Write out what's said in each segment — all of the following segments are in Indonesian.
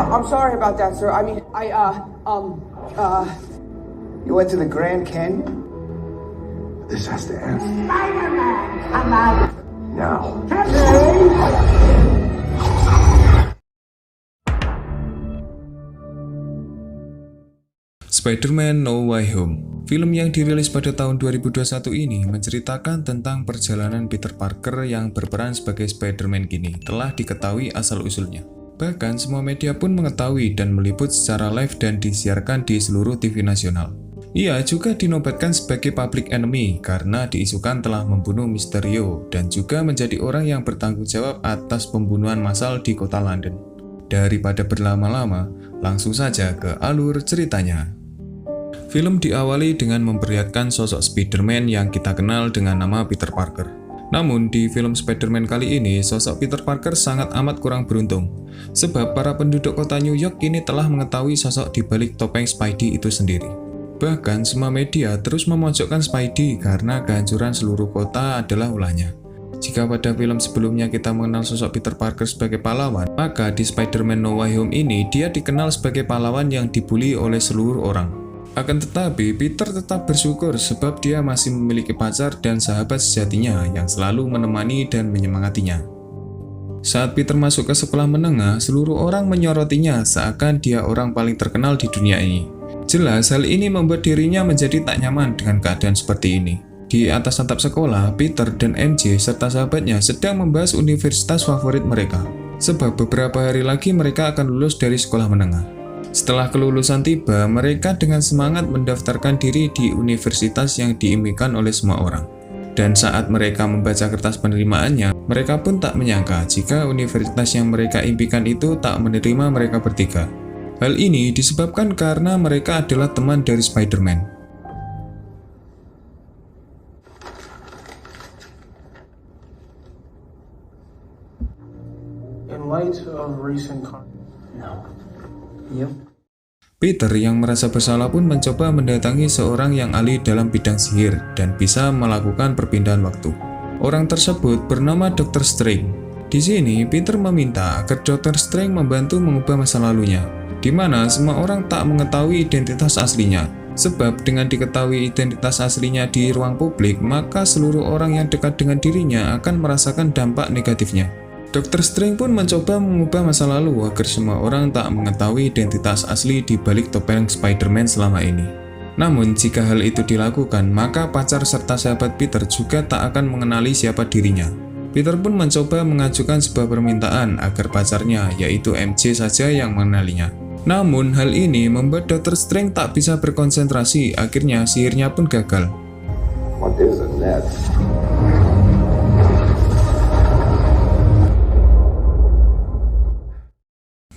I'm sorry about that, sir. I mean, You went to the Grand Canyon? This has to end. Spider-Man, come out. Now. Spider-Man No Way Home. Film yang dirilis pada tahun 2021 ini menceritakan tentang perjalanan Peter Parker yang berperan sebagai Spider-Man kini telah diketahui asal-usulnya. Bahkan semua media pun mengetahui dan meliput secara live dan disiarkan di seluruh TV nasional. Ia juga dinobatkan sebagai public enemy karena diisukan telah membunuh Mysterio dan juga menjadi orang yang bertanggung jawab atas pembunuhan massal di kota London. Daripada berlama-lama, langsung saja ke alur ceritanya. Film diawali dengan memperlihatkan sosok Spider-Man yang kita kenal dengan nama Peter Parker. Namun di film Spider-Man kali ini, sosok Peter Parker sangat amat kurang beruntung. Sebab para penduduk kota New York kini telah mengetahui sosok di balik topeng Spidey itu sendiri. Bahkan semua media terus memojokkan Spidey karena kehancuran seluruh kota adalah ulahnya. Jika pada film sebelumnya kita mengenal sosok Peter Parker sebagai pahlawan, maka di Spider-Man No Way Home ini dia dikenal sebagai pahlawan yang dibully oleh seluruh orang. Akan tetapi, Peter tetap bersyukur sebab dia masih memiliki pacar dan sahabat sejatinya yang selalu menemani dan menyemangatinya. Saat Peter masuk ke sekolah menengah, seluruh orang menyorotinya seakan dia orang paling terkenal di dunia ini. Jelas, hal ini membuat dirinya menjadi tak nyaman dengan keadaan seperti ini. Di atas atap sekolah, Peter dan MJ serta sahabatnya sedang membahas universitas favorit mereka. Sebab beberapa hari lagi mereka akan lulus dari sekolah menengah. Setelah kelulusan tiba, mereka dengan semangat mendaftarkan diri di universitas yang diimpikan oleh semua orang. Dan saat mereka membaca kertas penerimaannya, mereka pun tak menyangka jika universitas yang mereka impikan itu tak menerima mereka bertiga. Hal ini disebabkan karena mereka adalah teman dari Spider-Man. In light of recent Peter yang merasa bersalah pun mencoba mendatangi seorang yang ahli dalam bidang sihir dan bisa melakukan perpindahan waktu. Orang tersebut bernama Dr. Strange. Di sini, Peter meminta agar Dr. Strange membantu mengubah masa lalunya, di mana semua orang tak mengetahui identitas aslinya. Sebab dengan diketahui identitas aslinya di ruang publik, maka seluruh orang yang dekat dengan dirinya akan merasakan dampak negatifnya. Dr. Strange pun mencoba mengubah masa lalu agar semua orang tak mengetahui identitas asli di balik topeng Spider-Man selama ini. Namun, jika hal itu dilakukan, maka pacar serta sahabat Peter juga tak akan mengenali siapa dirinya. Peter pun mencoba mengajukan sebuah permintaan agar pacarnya, yaitu MJ saja yang mengenalinya. Namun, hal ini membuat Dr. Strange tak bisa berkonsentrasi, akhirnya sihirnya pun gagal. What is a net?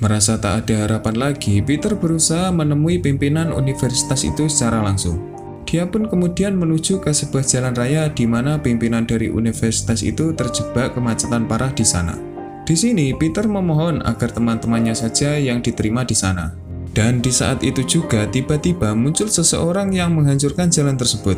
Merasa tak ada harapan lagi, Peter berusaha menemui pimpinan universitas itu secara langsung. Dia pun kemudian menuju ke sebuah jalan raya di mana pimpinan dari universitas itu terjebak kemacetan parah di sana. Di sini, Peter memohon agar teman-temannya saja yang diterima di sana. Dan di saat itu juga tiba-tiba muncul seseorang yang menghancurkan jalan tersebut.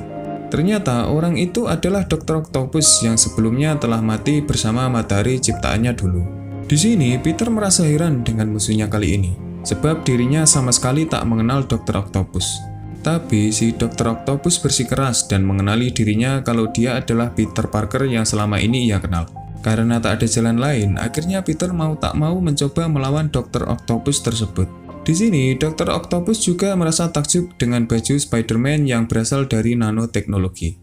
Ternyata orang itu adalah Dr. Octopus yang sebelumnya telah mati bersama matahari ciptaannya dulu. Di sini, Peter merasa heran dengan musuhnya kali ini, sebab dirinya sama sekali tak mengenal Dr. Octopus. Tapi si Dr. Octopus bersikeras dan mengenali dirinya kalau dia adalah Peter Parker yang selama ini ia kenal. Karena tak ada jalan lain, akhirnya Peter mau tak mau mencoba melawan Dr. Octopus tersebut. Di sini, Dr. Octopus juga merasa takjub dengan baju Spider-Man yang berasal dari nanoteknologi.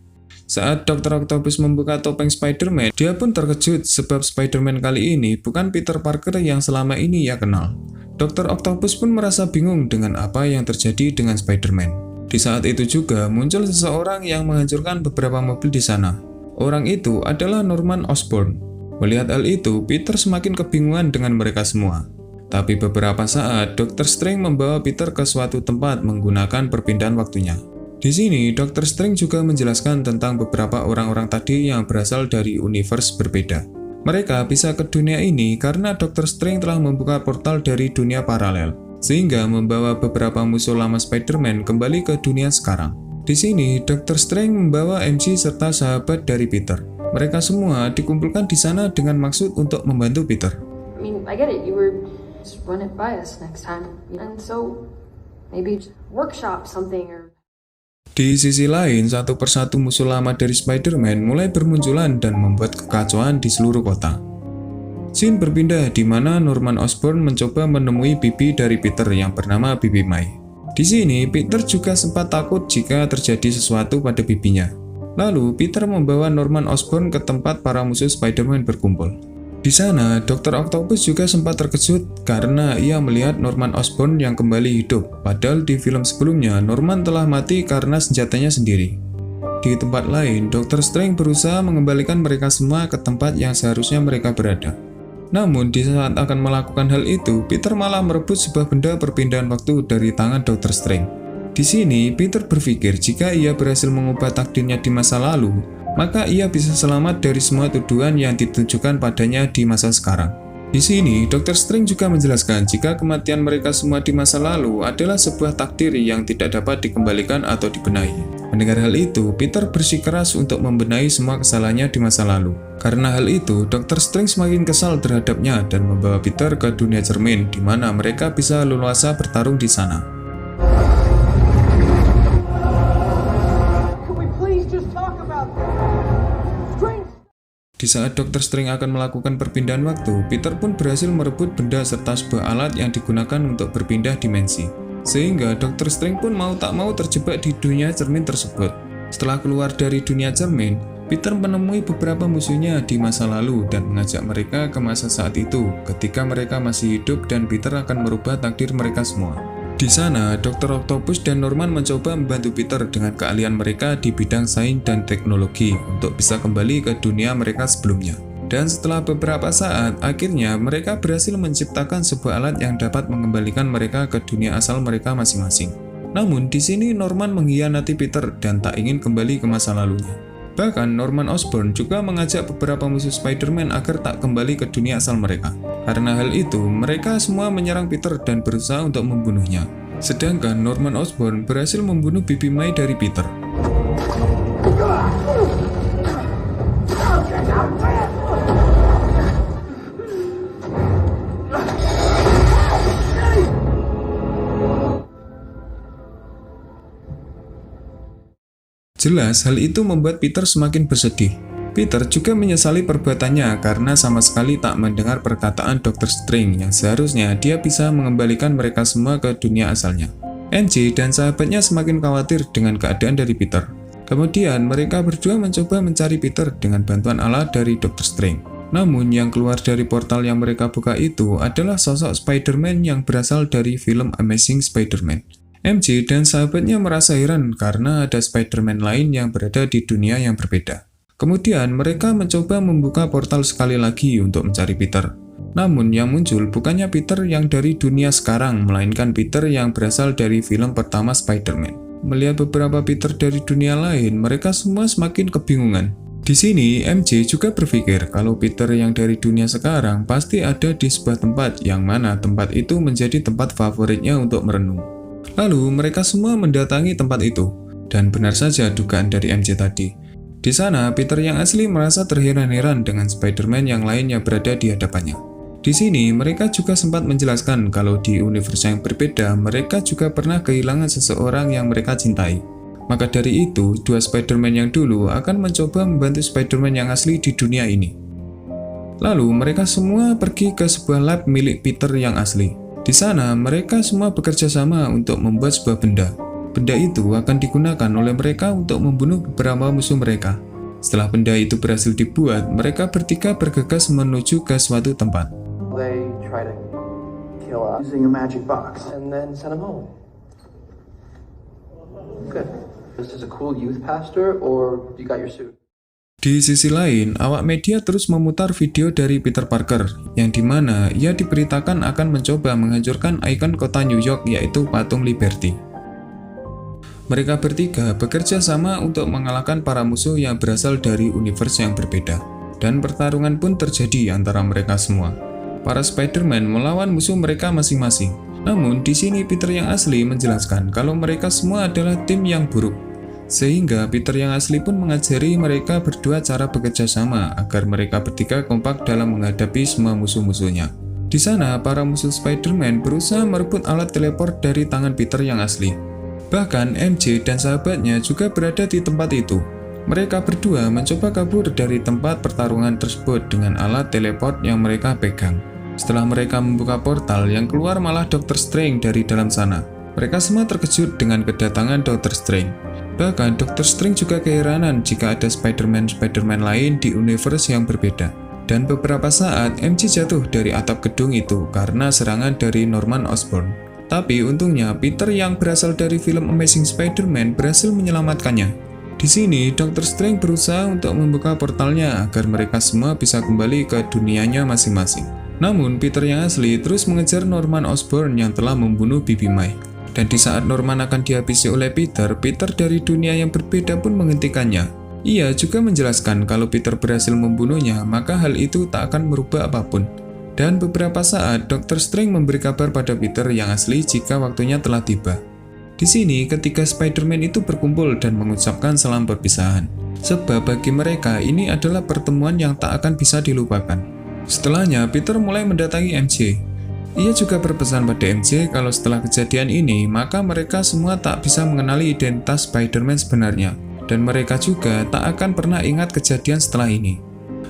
Saat Dr. Octopus membuka topeng Spider-Man, dia pun terkejut sebab Spider-Man kali ini bukan Peter Parker yang selama ini ia kenal. Dr. Octopus pun merasa bingung dengan apa yang terjadi dengan Spider-Man. Di saat itu juga muncul seseorang yang menghancurkan beberapa mobil di sana. Orang itu adalah Norman Osborn. Melihat hal itu, Peter semakin kebingungan dengan mereka semua. Tapi beberapa saat, Dr. Strange membawa Peter ke suatu tempat menggunakan perpindahan waktunya. Di sini, Dr. Strange juga menjelaskan tentang beberapa orang-orang tadi yang berasal dari universe berbeda. Mereka bisa ke dunia ini karena Dr. Strange telah membuka portal dari dunia paralel, sehingga membawa beberapa musuh lama Spider-Man kembali ke dunia sekarang. Di sini, Dr. Strange membawa MJ serta sahabat dari Peter. Mereka semua dikumpulkan di sana dengan maksud untuk membantu Peter. I mean, I get it. You were just run it by us next time. And so maybe workshop something or. Di sisi lain, satu persatu musuh lama dari Spider-Man mulai bermunculan dan membuat kekacauan di seluruh kota. Scene berpindah di mana Norman Osborn mencoba menemui bibi dari Peter yang bernama Bibi May. Di sini, Peter juga sempat takut jika terjadi sesuatu pada bibinya. Lalu, Peter membawa Norman Osborn ke tempat para musuh Spider-Man berkumpul. Di sana, Dr. Octopus juga sempat terkejut karena ia melihat Norman Osborn yang kembali hidup, padahal di film sebelumnya Norman telah mati karena senjatanya sendiri. Di tempat lain, Dr. Strange berusaha mengembalikan mereka semua ke tempat yang seharusnya mereka berada. Namun, di saat akan melakukan hal itu, Peter malah merebut sebuah benda perpindahan waktu dari tangan Dr. Strange. Di sini, Peter berpikir jika ia berhasil mengubah takdirnya di masa lalu, maka ia bisa selamat dari semua tuduhan yang ditujukan padanya di masa sekarang. Di sini, Dr. Strange juga menjelaskan jika kematian mereka semua di masa lalu adalah sebuah takdir yang tidak dapat dikembalikan atau dibenahi. Mendengar hal itu, Peter bersikeras untuk membenahi semua kesalahannya di masa lalu. Karena hal itu, Dr. Strange semakin kesal terhadapnya dan membawa Peter ke dunia cermin di mana mereka bisa leluasa bertarung di sana. Di saat Dr. Strange akan melakukan perpindahan waktu, Peter pun berhasil merebut benda serta sebuah alat yang digunakan untuk berpindah dimensi. Sehingga Dr. Strange pun mau tak mau terjebak di dunia cermin tersebut. Setelah keluar dari dunia cermin, Peter menemui beberapa musuhnya di masa lalu dan mengajak mereka ke masa saat itu ketika mereka masih hidup dan Peter akan merubah takdir mereka semua. Di sana, Dr. Octopus dan Norman mencoba membantu Peter dengan keahlian mereka di bidang sains dan teknologi untuk bisa kembali ke dunia mereka sebelumnya. Dan setelah beberapa saat, akhirnya mereka berhasil menciptakan sebuah alat yang dapat mengembalikan mereka ke dunia asal mereka masing-masing. Namun, di sini Norman mengkhianati Peter dan tak ingin kembali ke masa lalunya. Bahkan, Norman Osborn juga mengajak beberapa musuh Spider-Man agar tak kembali ke dunia asal mereka. Karena hal itu, mereka semua menyerang Peter dan berusaha untuk membunuhnya. Sedangkan Norman Osborn berhasil membunuh Bibi May dari Peter. Jelas, hal itu membuat Peter semakin bersedih. Peter juga menyesali perbuatannya karena sama sekali tak mendengar perkataan Dr. Strange yang seharusnya dia bisa mengembalikan mereka semua ke dunia asalnya. MJ dan sahabatnya semakin khawatir dengan keadaan dari Peter. Kemudian mereka berdua mencoba mencari Peter dengan bantuan alat dari Dr. Strange. Namun yang keluar dari portal yang mereka buka itu adalah sosok Spider-Man yang berasal dari film Amazing Spider-Man. MJ dan sahabatnya merasa heran karena ada Spider-Man lain yang berada di dunia yang berbeda. Kemudian mereka mencoba membuka portal sekali lagi untuk mencari Peter. Namun yang muncul bukannya Peter yang dari dunia sekarang, melainkan Peter yang berasal dari film pertama Spider-Man. Melihat beberapa Peter dari dunia lain, mereka semua semakin kebingungan. Di sini, MJ juga berpikir kalau Peter yang dari dunia sekarang pasti ada di sebuah tempat yang mana tempat itu menjadi tempat favoritnya untuk merenung. Lalu mereka semua mendatangi tempat itu, dan benar saja dugaan dari MJ tadi. Di sana, Peter yang asli merasa terheran-heran dengan Spider-Man yang lainnya berada di hadapannya. Di sini, mereka juga sempat menjelaskan kalau di universe yang berbeda, mereka juga pernah kehilangan seseorang yang mereka cintai. Maka dari itu, dua Spider-Man yang dulu akan mencoba membantu Spider-Man yang asli di dunia ini. Lalu, mereka semua pergi ke sebuah lab milik Peter yang asli. Di sana, mereka semua bekerja sama untuk membuat sebuah benda. Benda itu akan digunakan oleh mereka untuk membunuh beberapa musuh mereka. Setelah benda itu berhasil dibuat, mereka bertiga bergegas menuju ke suatu tempat. They try to kill us Using a magic box. and then send them home. Good. This is a cool youth pastor, or you got your suit? Di sisi lain, awak media terus memutar video dari Peter Parker, yang dimana ia diberitakan akan mencoba menghancurkan ikon kota New York yaitu patung Liberty. Mereka bertiga bekerja sama untuk mengalahkan para musuh yang berasal dari universe yang berbeda. Dan pertarungan pun terjadi antara mereka semua. Para Spider-Man melawan musuh mereka masing-masing. Namun di sini Peter yang asli menjelaskan kalau mereka semua adalah tim yang buruk. Sehingga Peter yang asli pun mengajari mereka berdua cara bekerja sama agar mereka bertiga kompak dalam menghadapi semua musuh-musuhnya. Di sana, para musuh Spider-Man berusaha merebut alat teleport dari tangan Peter yang asli. Bahkan MJ dan sahabatnya juga berada di tempat itu. Mereka berdua mencoba kabur dari tempat pertarungan tersebut dengan alat teleport yang mereka pegang. Setelah mereka membuka portal, yang keluar malah Dr. Strange dari dalam sana. Mereka semua terkejut dengan kedatangan Dr. Strange. Bahkan Dr. Strange juga keheranan jika ada Spider-Man lain di universe yang berbeda. Dan beberapa saat MJ jatuh dari atap gedung itu karena serangan dari Norman Osborn. Tapi untungnya Peter yang berasal dari film Amazing Spider-Man berhasil menyelamatkannya. Di sini Dr. Strange berusaha untuk membuka portalnya agar mereka semua bisa kembali ke dunianya masing-masing. Namun Peter yang asli terus mengejar Norman Osborn yang telah membunuh Bibi May. Dan di saat Norman akan dihabisi oleh Peter dari dunia yang berbeda pun menghentikannya. Ia juga menjelaskan kalau Peter berhasil membunuhnya, maka hal itu tak akan merubah apapun. Dan beberapa saat, Dr. Strange memberi kabar pada Peter yang asli jika waktunya telah tiba. Di sini, ketiga Spider-Man itu berkumpul dan mengucapkan salam perpisahan. Sebab bagi mereka, ini adalah pertemuan yang tak akan bisa dilupakan. Setelahnya, Peter mulai mendatangi MJ. Ia juga berpesan pada MJ kalau setelah kejadian ini, maka mereka semua tak bisa mengenali identitas Spider-Man sebenarnya. Dan mereka juga tak akan pernah ingat kejadian setelah ini.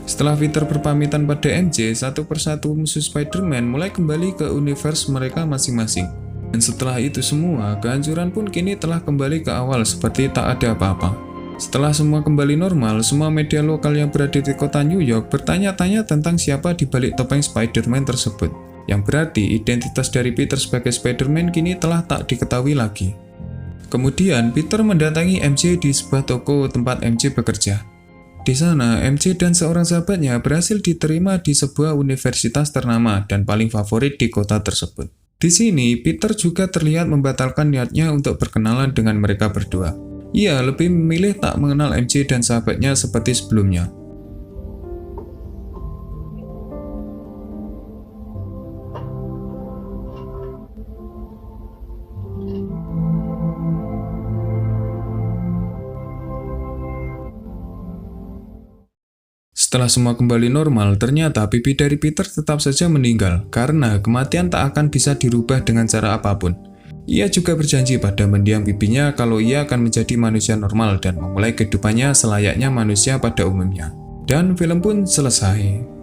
Setelah Peter berpamitan pada MJ, satu persatu musuh Spider-Man mulai kembali ke universe mereka masing-masing. Dan setelah itu semua, kehancuran pun kini telah kembali ke awal seperti tak ada apa-apa. Setelah semua kembali normal, semua media lokal yang berada di kota New York bertanya-tanya tentang siapa di balik topeng Spider-Man tersebut. Yang berarti identitas dari Peter sebagai Spider-Man kini telah tak diketahui lagi. Kemudian Peter mendatangi MJ di sebuah toko tempat MJ bekerja. Di sana, MJ dan seorang sahabatnya berhasil diterima di sebuah universitas ternama dan paling favorit di kota tersebut. Di sini, Peter juga terlihat membatalkan niatnya untuk berkenalan dengan mereka berdua. Ia lebih memilih tak mengenal MJ dan sahabatnya seperti sebelumnya. Setelah semua kembali normal, ternyata pipi dari Peter tetap saja meninggal karena kematian tak akan bisa dirubah dengan cara apapun. Ia juga berjanji pada mendiang pipinya kalau ia akan menjadi manusia normal dan memulai kehidupannya selayaknya manusia pada umumnya. Dan film pun selesai.